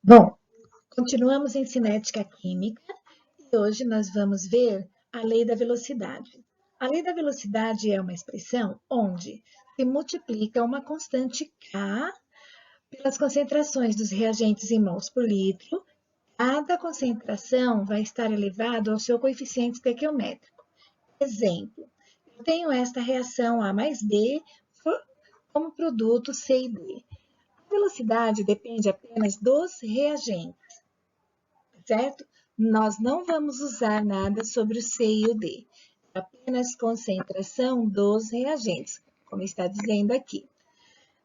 Bom, continuamos em cinética química e hoje nós vamos ver a lei da velocidade. A lei da velocidade é uma expressão onde se multiplica uma constante K pelas concentrações dos reagentes em mols por litro. Cada concentração vai estar elevado ao seu coeficiente estequiométrico. Exemplo, eu tenho esta reação A mais B como produto C e D. A velocidade depende apenas dos reagentes, certo? Nós não vamos usar nada sobre o C e o D, apenas concentração dos reagentes, como está dizendo aqui.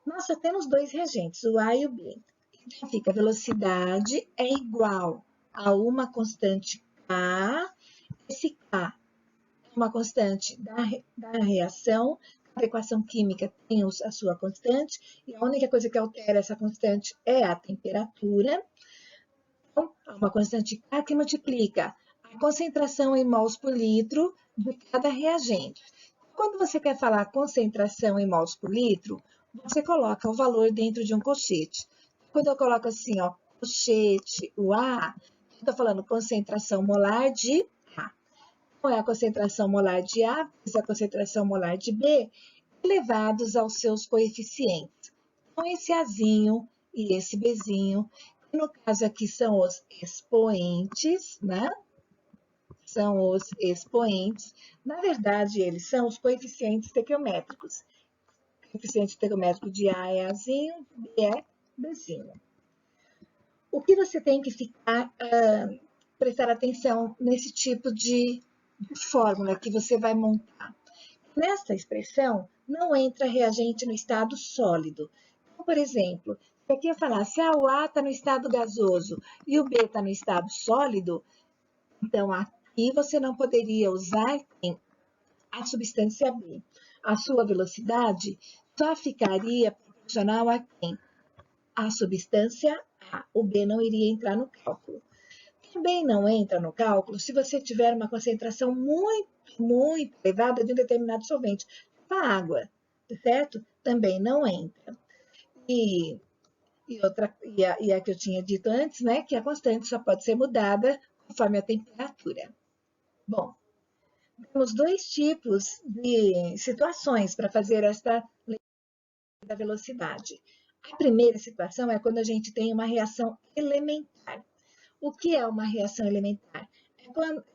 Nós só temos dois reagentes, o A e o B. Então, fica a velocidade é igual a uma constante K. Esse K é uma constante da reação. A equação química tem a sua constante, e a única coisa que altera essa constante é a temperatura. Então, uma constante K que multiplica a concentração em mols por litro de cada reagente. Quando você quer falar concentração em mols por litro, você coloca o valor dentro de um colchete. Quando eu coloco assim, ó, colchete, o A, estou falando concentração molar de A. Então, é a concentração molar de A vezes a concentração molar de B, elevados aos seus coeficientes. Então, esse Azinho e esse Bzinho, que no caso aqui são os expoentes, né? São os expoentes. Na verdade, eles são os coeficientes estequiométricos. O coeficiente estequiométrico de A é Azinho, B é Bzinho. O que você tem que prestar atenção nesse tipo de fórmula que você vai montar? Nesta expressão, não entra reagente no estado sólido. Então, por exemplo, se aqui eu falar se o A está no estado gasoso e o B está no estado sólido, então aqui você não poderia usar a substância B. A sua velocidade só ficaria proporcional a quem? A substância A. O B não iria entrar no cálculo. Também não entra no cálculo se você tiver uma concentração muito elevada de um determinado solvente. A água, certo? Também não entra. E a que eu tinha dito antes, né? Que a constante só pode ser mudada conforme a temperatura. Bom, temos dois tipos de situações para fazer esta lei da velocidade. A primeira situação é quando a gente tem uma reação elementar. O que é uma reação elementar? É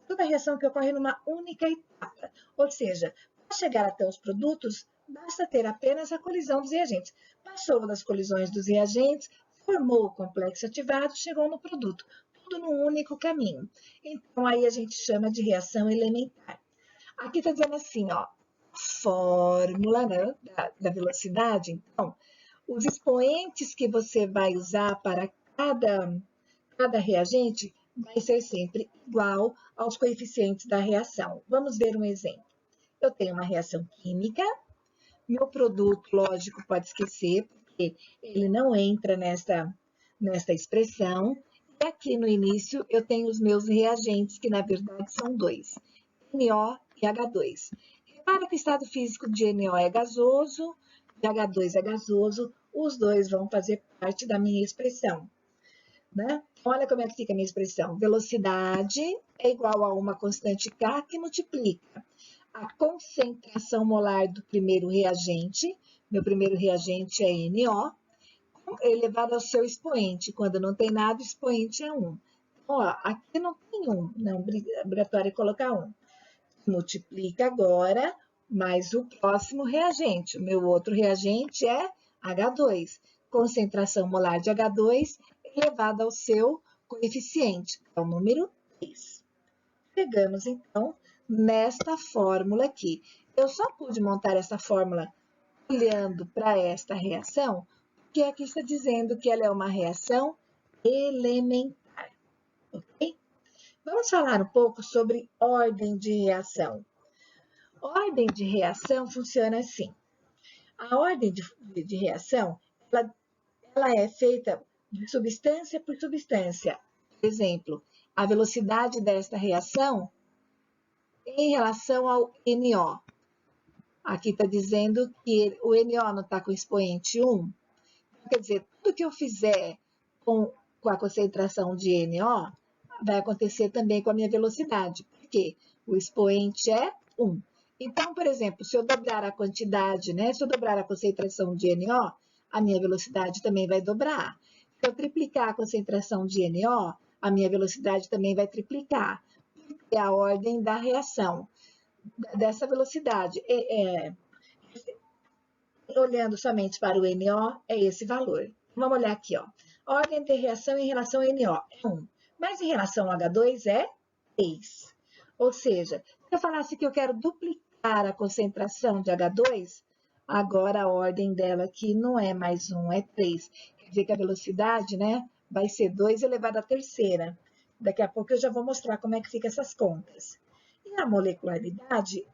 toda reação que ocorre numa única etapa, ou seja, para chegar até os produtos, basta ter apenas a colisão dos reagentes. Passou das colisões dos reagentes, formou o complexo ativado, chegou no produto. Tudo num único caminho. Então, aí a gente chama de reação elementar. Aqui está dizendo assim, ó, fórmula, né, da velocidade. Então, os expoentes que você vai usar para cada reagente vai ser sempre igual aos coeficientes da reação. Vamos ver um exemplo. Eu tenho uma reação química, meu produto, lógico, pode esquecer, porque ele não entra nesta expressão. E aqui no início eu tenho os meus reagentes, que na verdade são dois, NO e H2. Repara que o estado físico de NO é gasoso, de H2 é gasoso, os dois vão fazer parte da minha expressão. Né? Olha como é que fica a minha expressão. Velocidade é igual a uma constante K que multiplica a concentração molar do primeiro reagente, meu primeiro reagente é NO, elevado ao seu expoente. Quando não tem nada, o expoente é 1. Então, ó, aqui não tem 1, não é obrigatório colocar 1. Multiplica agora mais o próximo reagente. O meu outro reagente é H2. Concentração molar de H2 elevada ao seu coeficiente, que é o número 3. Chegamos, então, nesta fórmula aqui. Eu só pude montar essa fórmula olhando para esta reação, porque aqui está dizendo que ela é uma reação elementar, ok? Vamos falar um pouco sobre ordem de reação. Ordem de reação funciona assim. A ordem de reação, ela é feita de substância por substância. Por exemplo, a velocidade desta reação em relação ao NO. Aqui está dizendo que o NO não está com expoente 1. Quer dizer, tudo que eu fizer com com a concentração de NO, vai acontecer também com a minha velocidade, porque o expoente é 1. Então, por exemplo, se eu dobrar a quantidade, né? Se eu dobrar a concentração de NO, a minha velocidade também vai dobrar. Se eu triplicar a concentração de NO, a minha velocidade também vai triplicar. É a ordem da reação dessa velocidade. Olhando somente para o NO, é esse valor. Vamos olhar aqui, ó. A ordem de reação em relação ao NO é 1, mas em relação ao H2 é 3. Ou seja, se eu falasse que eu quero duplicar a concentração de H2, agora a ordem dela aqui não é mais 1, é 3. Quer dizer que a velocidade, né, vai ser 2 elevado à terceira. Daqui a pouco eu já vou mostrar como é que fica essas contas. E a molecularidade,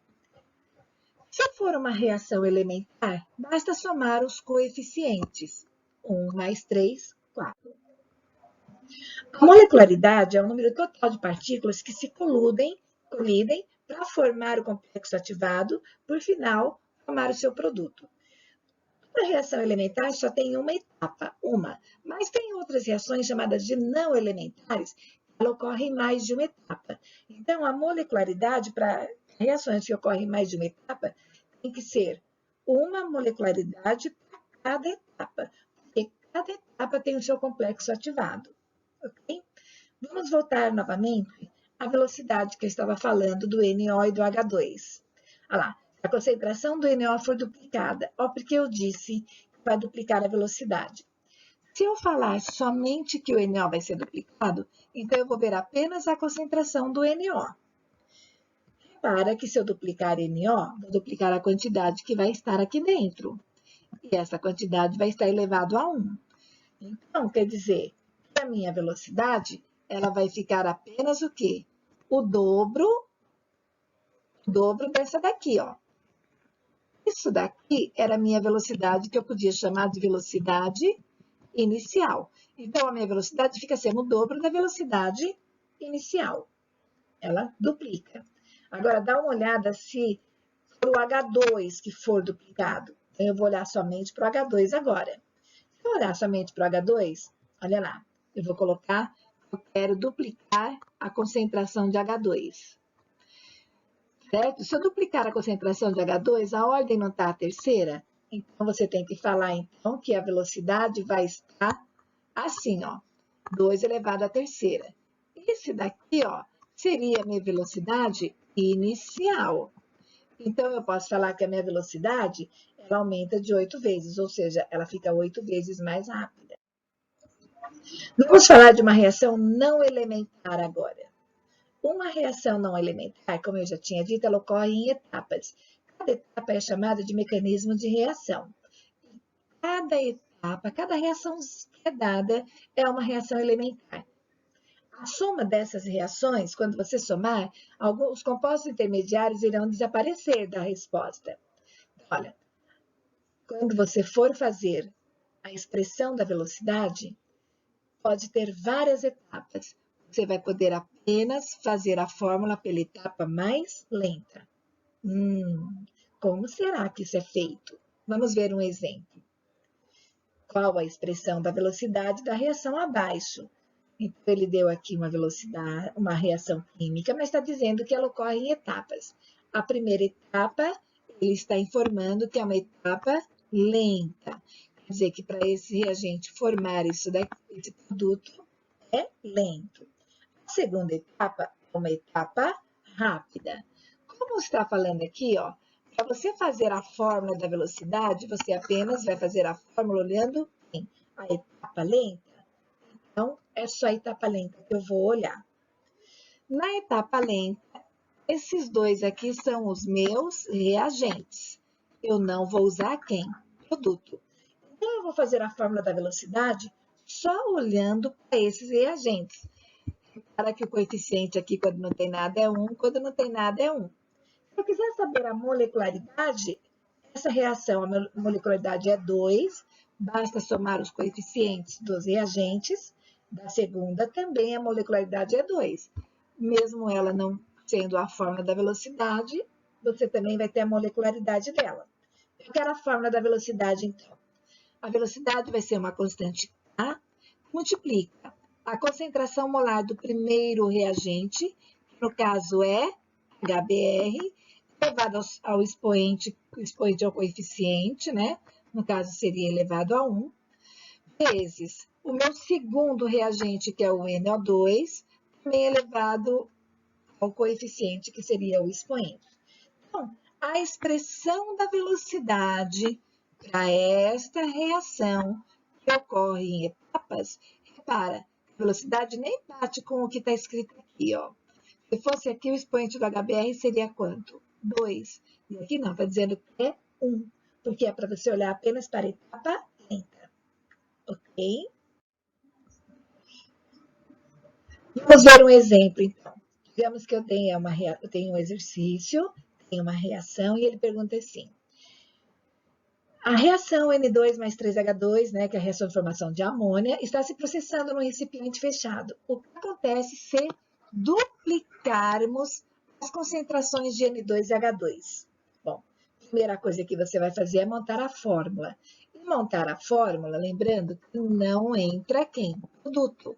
se for uma reação elementar, basta somar os coeficientes. 1 mais 3, 4. A molecularidade é o número total de partículas que se colidem para formar o complexo ativado, por final, formar o seu produto. A reação elementar só tem uma etapa, mas tem outras reações chamadas de não elementares, que ela ocorre em mais de uma etapa. Então, a molecularidade para reações que ocorrem em mais de uma etapa tem que ser uma molecularidade para cada etapa, porque cada etapa tem o seu complexo ativado. Ok? Vamos voltar novamente à velocidade que eu estava falando do NO e do H2. Olha lá, a concentração do NO foi duplicada. Ó, porque eu disse que vai duplicar a velocidade. Se eu falar somente que o NO vai ser duplicado, então eu vou ver apenas a concentração do NO. Repara que se eu duplicar NO, vou duplicar a quantidade que vai estar aqui dentro. E essa quantidade vai estar elevado a 1. Então, quer dizer, que a minha velocidade, ela vai ficar apenas o quê? O dobro dessa daqui, ó. Isso daqui era a minha velocidade, que eu podia chamar de velocidade inicial. Então, a minha velocidade fica sendo o dobro da velocidade inicial. Ela duplica. Agora, dá uma olhada se for o H2 que for duplicado. Então, eu vou olhar somente para o H2 agora. Se eu olhar somente para o H2, olha lá, eu vou colocar, eu quero duplicar a concentração de H2. Certo? Se eu duplicar a concentração de H2, a ordem não está a terceira? Então, você tem que falar, então, que a velocidade vai estar assim, ó, 2 elevado à terceira. Esse daqui, ó, seria a minha velocidade inicial. Então, eu posso falar que a minha velocidade, ela aumenta de 8 vezes, ou seja, ela fica 8 vezes mais rápida. Vamos falar de uma reação não elementar agora. Uma reação não elementar, como eu já tinha dito, ela ocorre em etapas. Cada etapa é chamada de mecanismo de reação. Cada etapa, cada reação que é dada é uma reação elementar. A soma dessas reações, quando você somar, os compostos intermediários irão desaparecer da resposta. Olha, quando você for fazer a expressão da velocidade, pode ter várias etapas. Você vai poder apenas fazer a fórmula pela etapa mais lenta. Como será que isso é feito? Vamos ver um exemplo. Qual a expressão da velocidade da reação abaixo? Então, ele deu aqui uma velocidade, uma reação química, mas está dizendo que ela ocorre em etapas. A primeira etapa, ele está informando que é uma etapa lenta. Quer dizer que para esse reagente formar isso daqui, esse produto é lento. A segunda etapa é uma etapa rápida. Como está falando aqui, ó, para você fazer a fórmula da velocidade, você apenas vai fazer a fórmula olhando a etapa lenta. Então, é só a etapa lenta que eu vou olhar. Na etapa lenta, esses dois aqui são os meus reagentes. Eu não vou usar quem? Produto. Então, eu vou fazer a fórmula da velocidade só olhando para esses reagentes. Para que o coeficiente aqui, quando não tem nada, é 1, quando não tem nada, é 1. Se eu quiser saber a molecularidade, essa reação, a molecularidade é 2, basta somar os coeficientes dos reagentes. Da segunda, também a molecularidade é 2. Mesmo ela não sendo a fórmula da velocidade, você também vai ter a molecularidade dela. Eu quero a fórmula da velocidade, então. A velocidade vai ser uma constante K, multiplica a concentração molar do primeiro reagente, que no caso é HBr, elevado ao expoente, o expoente é o coeficiente, né? No caso seria elevado a 1, vezes o meu segundo reagente, que é o NO2, também elevado ao coeficiente, que seria o expoente. Então, a expressão da velocidade para esta reação que ocorre em etapas, repara, a velocidade nem bate com o que está escrito aqui, ó. Se fosse aqui, o expoente do HBr seria quanto? 2. E aqui não, está dizendo que é 1, porque é para você olhar apenas para a etapa lenta. Ok? Vamos ver um exemplo, então. Digamos que eu tenho um exercício, tenho uma reação, e ele pergunta assim. A reação N2 mais 3H2, né, que é a reação de formação de amônia, está se processando no recipiente fechado. O que acontece se duplicarmos as concentrações de N2 e H2? Bom, a primeira coisa que você vai fazer é montar a fórmula. E montar a fórmula, lembrando que não entra quem? Produto.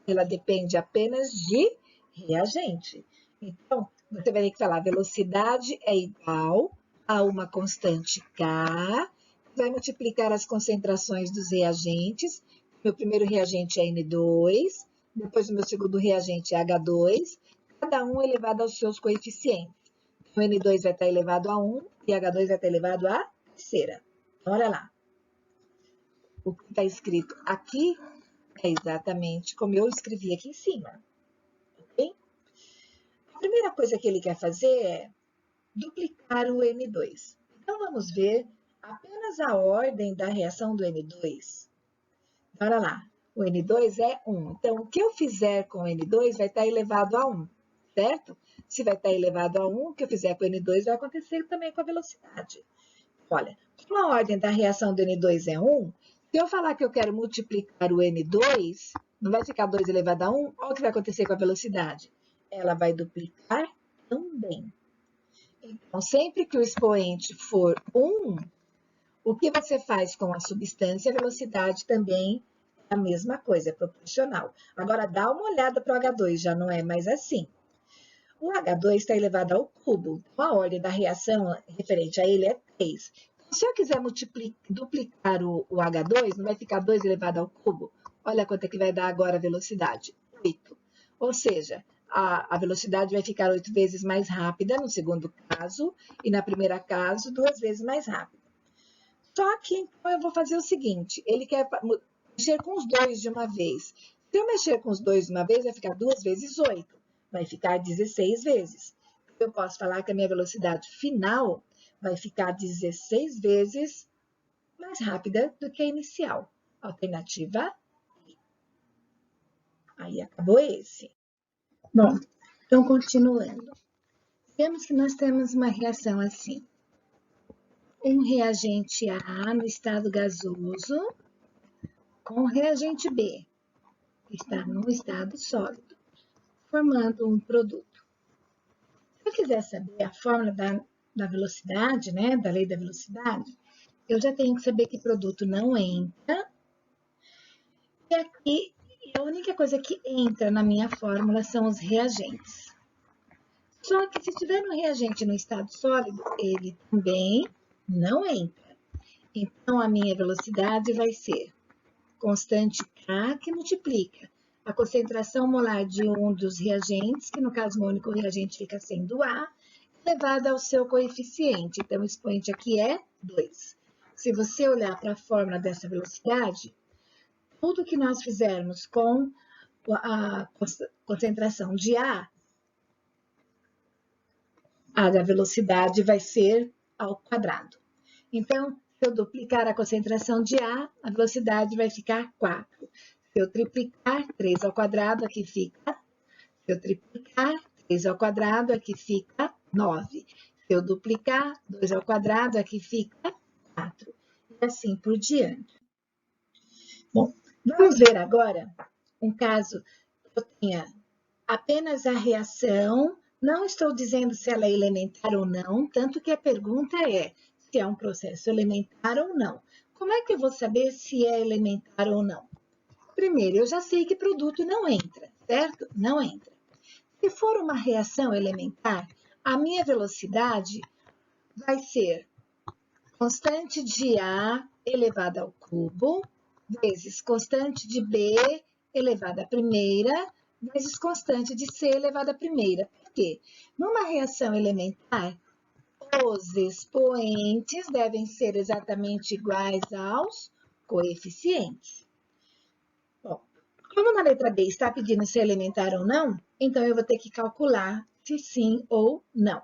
Ela depende apenas de reagente. Então, você vai ter que falar velocidade é igual a uma constante K, vai multiplicar as concentrações dos reagentes. Meu primeiro reagente é N2, depois o meu segundo reagente é H2, cada um elevado aos seus coeficientes. O N2 vai estar elevado a 1 e H2 vai estar elevado a terceira. Então, olha lá. O que está escrito aqui é exatamente como eu escrevi aqui em cima. Ok? A primeira coisa que ele quer fazer é duplicar o N2. Então, vamos ver apenas a ordem da reação do N2. Olha lá, o N2 é 1. Então, o que eu fizer com o N2 vai estar elevado a 1, certo? Se vai estar elevado a 1, o que eu fizer com o N2 vai acontecer também com a velocidade. Olha, como a ordem da reação do N2 é 1, se eu falar que eu quero multiplicar o N2, não vai ficar 2 elevado a 1? Olha o que vai acontecer com a velocidade. Ela vai duplicar também. Então, sempre que o expoente for 1, o que você faz com a substância, a velocidade também é a mesma coisa, é proporcional. Agora, dá uma olhada para o H2, já não é mais assim. O H2 está elevado ao cubo, então a ordem da reação referente a ele é 3. Então, se eu quiser duplicar o H2, não vai ficar 2 elevado ao cubo? Olha quanto é que vai dar agora a velocidade, 8. Ou seja, a velocidade vai ficar 8 vezes mais rápida no segundo caso, e na primeira caso, 2 vezes mais rápida. Só que, então, eu vou fazer o seguinte, ele quer mexer com os dois de uma vez. Se eu mexer com os dois de uma vez, vai ficar 2 vezes 8, vai ficar 16 vezes. Eu posso falar que a minha velocidade final vai ficar 16 vezes mais rápida do que a inicial. Alternativa I. Aí acabou esse. Bom, então continuando. Vemos que nós temos uma reação assim. Um reagente A no estado gasoso com o reagente B, que está no estado sólido, formando um produto. Se eu quiser saber a fórmula da velocidade, né, da lei da velocidade, eu já tenho que saber que produto não entra. E aqui, a única coisa que entra na minha fórmula são os reagentes. Só que se tiver um reagente no estado sólido, ele também não entra. Então, a minha velocidade vai ser constante K, que multiplica a concentração molar de um dos reagentes, que no caso o único reagente fica sendo A, elevado ao seu coeficiente. Então, o expoente aqui é 2. Se você olhar para a fórmula dessa velocidade, tudo que nós fizermos com a concentração de A, a da velocidade vai ser ao quadrado. Então, se eu duplicar a concentração de A, a velocidade vai ficar 4. Se eu triplicar 3 ao quadrado, aqui fica. Se eu triplicar 3 ao quadrado, aqui fica 9. Se eu duplicar 2 ao quadrado, aqui fica 4. E assim por diante. Bom, vamos ver agora um caso que eu tenha apenas a reação. Não estou dizendo se ela é elementar ou não, tanto que a pergunta é se é um processo elementar ou não. Como é que eu vou saber se é elementar ou não? Primeiro, eu já sei que produto não entra, certo? Não entra. Se for uma reação elementar, a minha velocidade vai ser constante de A elevada ao cubo, vezes constante de B elevada à primeira, vezes constante de C elevada à primeira. Por quê? Numa reação elementar, os expoentes devem ser exatamente iguais aos coeficientes. Bom, como na letra B está pedindo se é elementar ou não, então eu vou ter que calcular se sim ou não.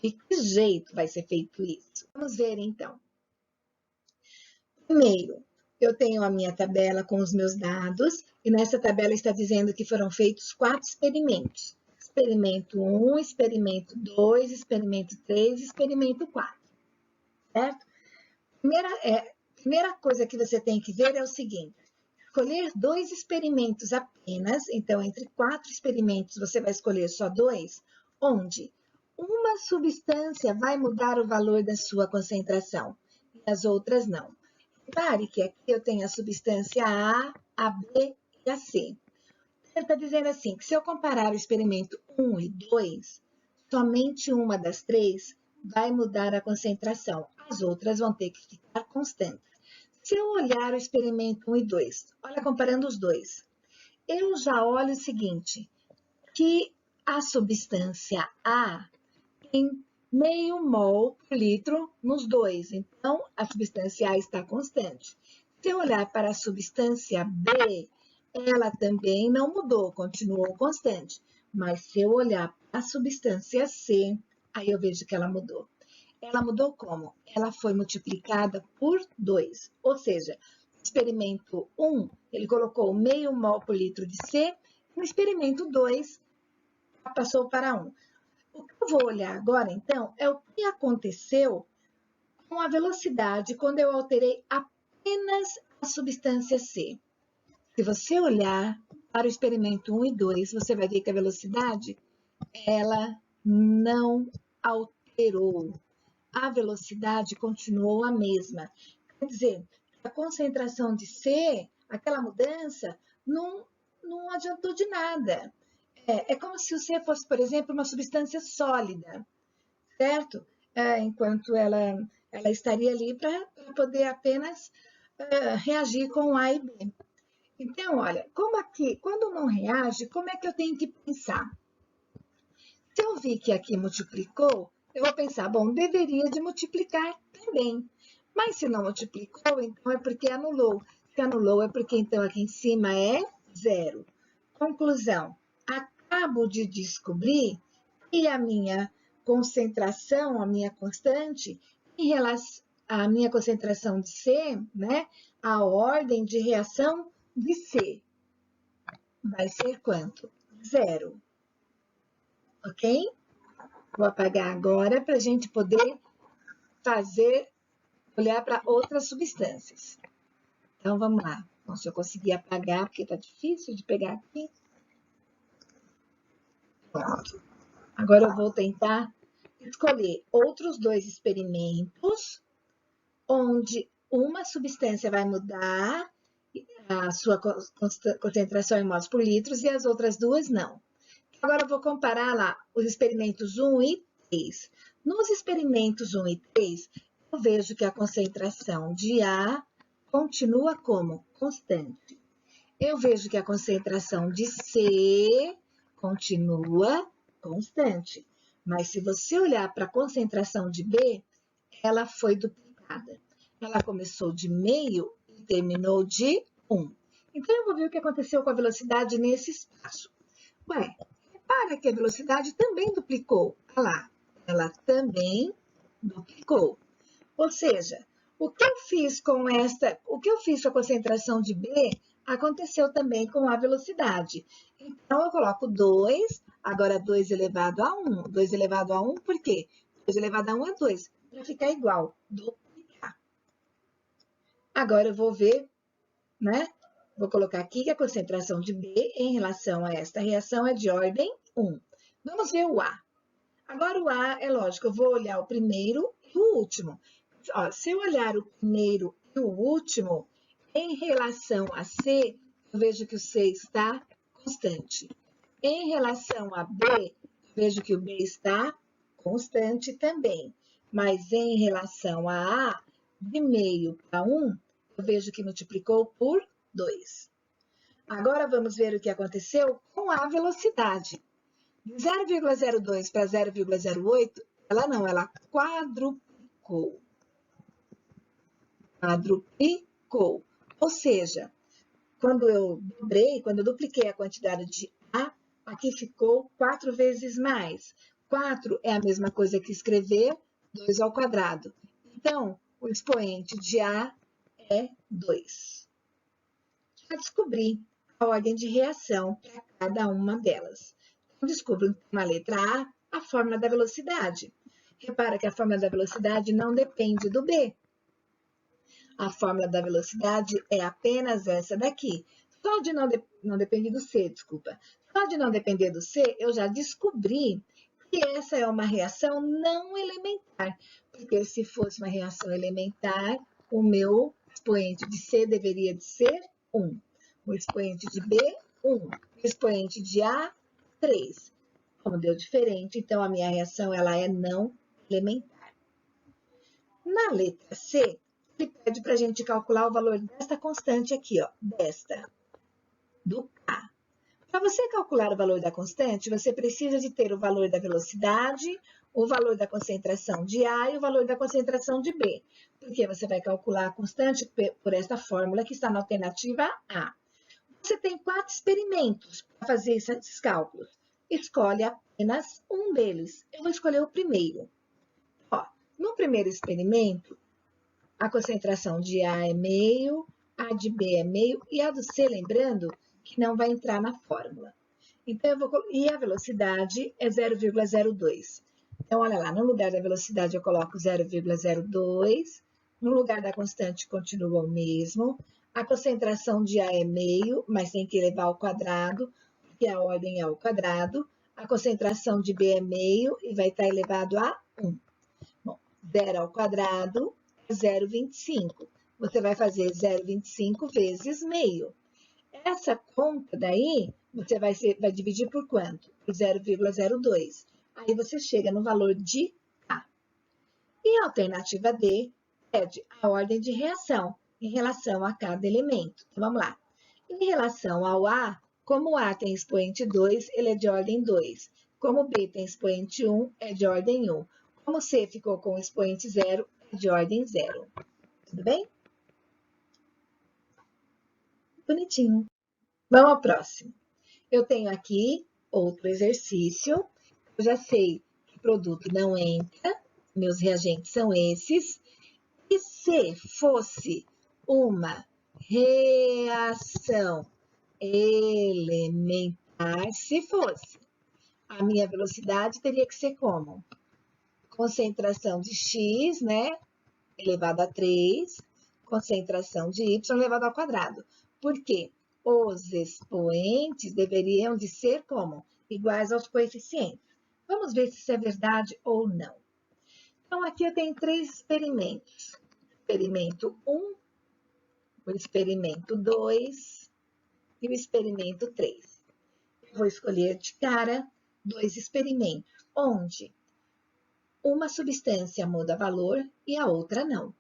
De que jeito vai ser feito isso? Vamos ver, então. Primeiro, eu tenho a minha tabela com os meus dados, e nessa tabela está dizendo que foram feitos 4 experimentos. Experimento 1, experimento 2, experimento 3, experimento 4, certo? Primeira coisa que você tem que ver é o seguinte, escolher 2 experimentos apenas, então entre 4 experimentos você vai escolher só 2, onde uma substância vai mudar o valor da sua concentração e as outras não. Repare que aqui eu tenho a substância A, a B e a C. Ele está dizendo assim, que se eu comparar o experimento 1 e 2, somente uma das 3 vai mudar a concentração, as outras vão ter que ficar constantes. Se eu olhar o experimento 1 e 2, olha comparando os dois, eu já olho o seguinte, que a substância A tem meio mol por litro nos dois, então a substância A está constante. Se eu olhar para a substância B, ela também não mudou, continuou constante. Mas se eu olhar para a substância C, aí eu vejo que ela mudou. Ela mudou como? Ela foi multiplicada por 2. Ou seja, no experimento 1, ele colocou meio mol por litro de C, no experimento 2, passou para 1. O que eu vou olhar agora, então, é o que aconteceu com a velocidade quando eu alterei apenas a substância C. Se você olhar para o experimento 1 e 2, você vai ver que a velocidade, ela não alterou. A velocidade continuou a mesma. Quer dizer, a concentração de C, aquela mudança, não adiantou de nada. É como se o C fosse, por exemplo, uma substância sólida, certo? Enquanto ela estaria ali para poder apenas reagir com A e B. Então, olha, como aqui, quando não reage, como é que eu tenho que pensar? Se eu vi que aqui multiplicou, eu vou pensar, bom, deveria de multiplicar também. Mas se não multiplicou, então é porque anulou. Se anulou, é porque então aqui em cima é zero. Conclusão, acabo de descobrir que a minha concentração, a minha constante, em relação à minha concentração de C, né, a ordem de reação de C vai ser quanto? Zero. Ok? Vou apagar agora para a gente poder olhar para outras substâncias. Então, vamos lá. Bom, se eu conseguir apagar, porque está difícil de pegar aqui. Pronto. Agora eu vou tentar escolher outros 2 experimentos, onde uma substância vai mudar a sua concentração em mols por litros e as outras 2 não. Agora eu vou comparar lá os experimentos 1 e 3. Nos experimentos 1 e 3, eu vejo que a concentração de A continua como constante. Eu vejo que a concentração de C continua constante. Mas se você olhar para a concentração de B, ela foi duplicada. Ela começou de meio e terminou de 1. Então, eu vou ver o que aconteceu com a velocidade nesse espaço. Ué, repara que a velocidade também duplicou. Olha lá, ela também duplicou. Ou seja, o que eu fiz com a concentração de B, aconteceu também com a velocidade. Então, eu coloco 2, agora 2 elevado a 1. 2 elevado a 1, por quê? 2 elevado a 1 é 2, para ficar igual, duplicar. Agora, eu vou ver, né? Vou colocar aqui que a concentração de B em relação a esta reação é de ordem 1. Vamos ver o A. Agora, o A, é lógico, eu vou olhar o primeiro e o último. Ó, se eu olhar o primeiro e o último, Em relação a C, eu vejo que o C está constante. Em relação a B, eu vejo que o B está constante também. Mas em relação a A, de meio para 1, eu vejo que multiplicou por 2. Agora vamos ver o que aconteceu com a velocidade. De 0,02 para 0,08, ela quadruplicou. Quadruplicou. Ou seja, quando eu dupliquei a quantidade de A, aqui ficou 4 vezes mais. 4 é a mesma coisa que escrever 2 ao quadrado. Então, o expoente de A é 2. Já descobri a ordem de reação para cada uma delas. Então, descubro na letra A fórmula da velocidade. Repara que a fórmula da velocidade não depende do B. A fórmula da velocidade é apenas essa daqui. Só de não depende do C, desculpa. Só de não depender do C, eu já descobri que essa é uma reação não elementar. Porque se fosse uma reação elementar, o meu expoente de C deveria de ser 1. O expoente de B, 1. O expoente de A, 3. Como deu diferente, então a minha reação ela é não elementar. Na letra C, ele pede para a gente calcular o valor desta constante aqui, ó, do K. Para você calcular o valor da constante, você precisa de ter o valor da velocidade, o valor da concentração de A e o valor da concentração de B. Porque você vai calcular a constante por esta fórmula que está na alternativa A. Você tem 4 experimentos para fazer esses cálculos. Escolhe apenas um deles. Eu vou escolher o primeiro. Ó, no primeiro experimento, a concentração de A é meio, a de B é meio e a do C, lembrando, que não vai entrar na fórmula. Então, e a velocidade é 0,02. Então, olha lá, no lugar da velocidade eu coloco 0,02, no lugar da constante continua o mesmo, a concentração de A é meio, mas tem que elevar ao quadrado, porque a ordem é ao quadrado, a concentração de B é meio e vai estar elevado a 1. Bom, 0 ao quadrado é 0,25. Você vai fazer 0,25 vezes meio. Essa conta daí, você vai dividir por quanto? Por 0,02. Aí você chega no valor de K. E a alternativa D pede a ordem de reação em relação a cada elemento. Então, vamos lá. Em relação ao A, como o A tem expoente 2, ele é de ordem 2. Como o B tem expoente 1, é de ordem 1. Como o C ficou com expoente 0, é de ordem 0. Tudo bem? Bonitinho. Vamos ao próximo. Eu tenho aqui outro exercício. Eu já sei que produto não entra, meus reagentes são esses. E se fosse uma reação elementar, se fosse, a minha velocidade teria que ser como? Concentração de x, né, elevado a 3, concentração de y elevado ao quadrado. Por quê? Os expoentes deveriam de ser como? Iguais aos coeficientes. Vamos ver se isso é verdade ou não. Então, aqui eu tenho 3 experimentos. Experimento 1, o experimento 2 e o experimento 3. Eu vou escolher de cara 2 experimentos, onde uma substância muda valor e a outra não.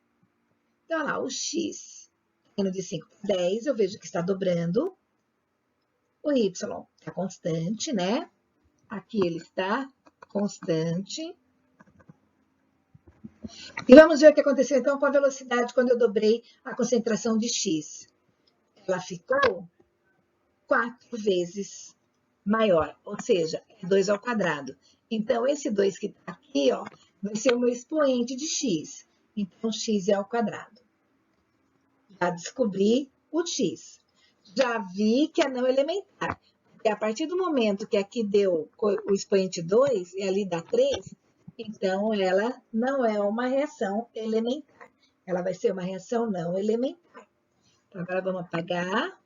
Então, olha lá, o x indo de 5 para 10, eu vejo que está dobrando. O y está constante, né? Aqui ele está constante. E vamos ver o que aconteceu, então, com a velocidade quando eu dobrei a concentração de x. Ela ficou 4 vezes maior, ou seja, é 2 ao quadrado. Então, esse 2 que está aqui, ó, vai ser o meu expoente de x. Então, x é ao quadrado. Já descobri o x. Já vi que é não elementar. Porque a partir do momento que aqui deu o expoente 2 e ali dá 3, então ela não é uma reação elementar. Ela vai ser uma reação não elementar. Então, agora vamos apagar.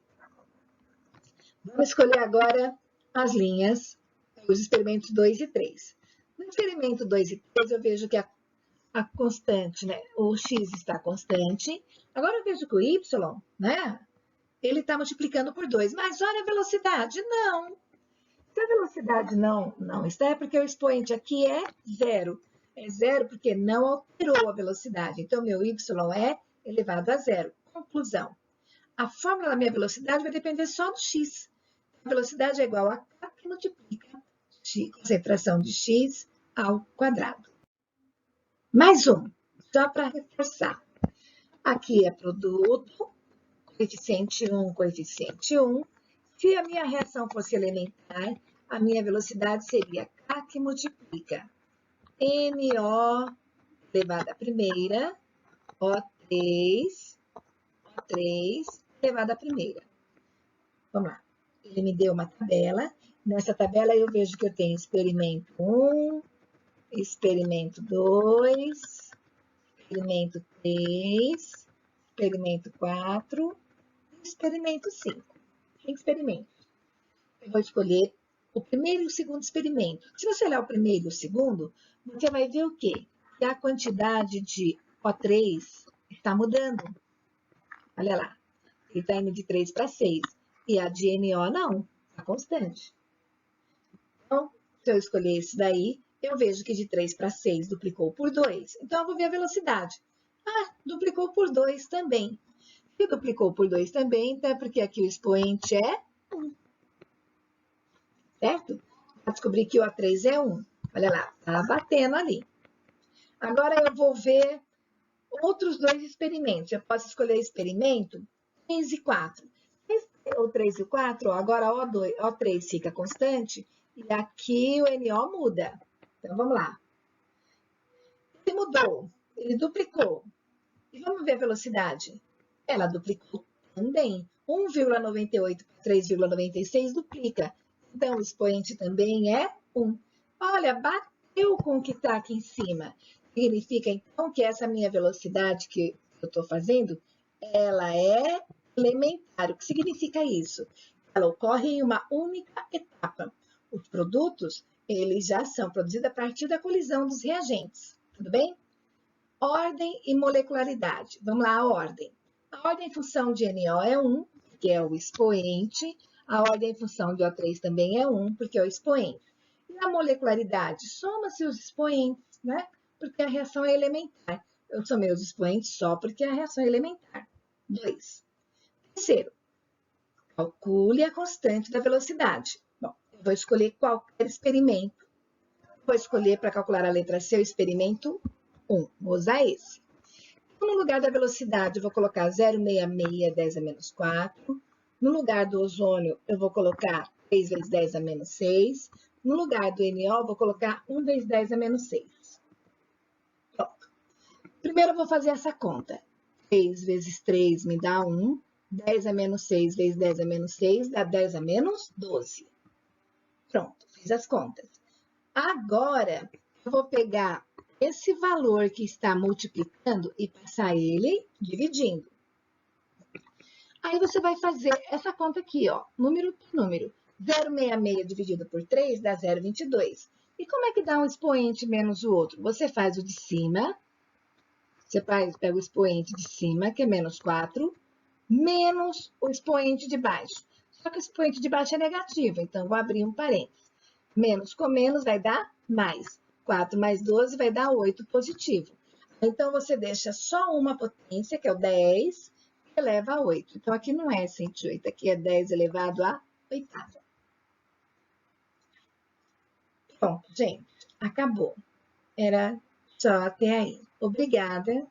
Vamos escolher agora as linhas, os experimentos 2 e 3. No experimento 2 e 3, eu vejo que a constante, né? O x está constante. Agora eu vejo que o y, né? Ele está multiplicando por 2. Mas olha a velocidade. Não. Se a velocidade não está, é porque o expoente aqui é zero. É zero porque não alterou a velocidade. Então, meu y é elevado a zero. Conclusão. A fórmula da minha velocidade vai depender só do x. A velocidade é igual a k que multiplica concentração de x ao quadrado. Mais um, só para reforçar. Aqui é produto, coeficiente 1, coeficiente 1. Se a minha reação fosse elementar, a minha velocidade seria K que multiplica NO elevado à primeira, O3 elevado à primeira. Vamos lá. Ele me deu uma tabela. Nessa tabela eu vejo que eu tenho experimento 1, experimento 2, experimento 3, experimento 4, experimento 5. Tem experimento. Eu vou escolher o primeiro e o segundo experimento. Se você olhar o primeiro e o segundo, você vai ver o quê? Que a quantidade de O3 está mudando. Olha lá. Ele está indo de 3 para 6. E a de NO não, está constante. Então, se eu escolher esse daí, eu vejo que de 3 para 6 duplicou por 2. Então, eu vou ver a velocidade. Ah, duplicou por 2 também. Se duplicou por 2 também, então é porque aqui o expoente é 1. Certo? Para descobrir que o A3 é 1. Olha lá, está batendo ali. Agora eu vou ver outros dois experimentos. Eu posso escolher experimento 3 e 4. O 3 e o 4, agora O3 fica constante e aqui o NO muda. Então, vamos lá. Ele mudou, ele duplicou. E vamos ver a velocidade. Ela duplicou também. 1,98 para 3,96 duplica. Então, o expoente também é 1. Olha, bateu com o que está aqui em cima. Significa, então, que essa minha velocidade que eu estou fazendo, ela é elementar. O que significa isso? Ela ocorre em uma única etapa. Os produtos, eles já são produzidos a partir da colisão dos reagentes. Tudo bem? Ordem e molecularidade. Vamos lá, a ordem. A ordem em função de NO é 1, que é o expoente. A ordem em função de O3 também é 1, porque é o expoente. E a molecularidade? Soma-se os expoentes, né? Porque a reação é elementar. Eu somei os expoentes só porque a reação é elementar. 2. Terceiro, calcule a constante da velocidade. Bom, eu vou escolher qualquer experimento. Vou escolher para calcular a letra C o experimento 1. Vou usar esse. Então, no lugar da velocidade, eu vou colocar 0,66 10 a menos 4. No lugar do ozônio, eu vou colocar 3 vezes 10 a menos 6. No lugar do NO, eu vou colocar 1 vezes 10 a menos 6. Pronto. Primeiro, eu vou fazer essa conta. 3 vezes 3 me dá 1. 10 a menos 6 vezes 10 a menos 6 dá 10 a menos 12. Pronto, fiz as contas. Agora, eu vou pegar esse valor que está multiplicando e passar ele dividindo. Aí você vai fazer essa conta aqui, ó, número por número. 0,66 dividido por 3 dá 0,22. E como é que dá um expoente menos o outro? Você faz o de cima, pega o expoente de cima, que é menos 4, menos o expoente de baixo. Só que o expoente de baixo é negativo, então vou abrir um parênteses. Menos com menos vai dar mais. 4 mais 12 vai dar 8 positivo. Então, você deixa só uma potência, que é o 10, que eleva a 8. Então, aqui não é 108, aqui é 10 elevado à oitava. Pronto, gente, acabou. Era só até aí. Obrigada.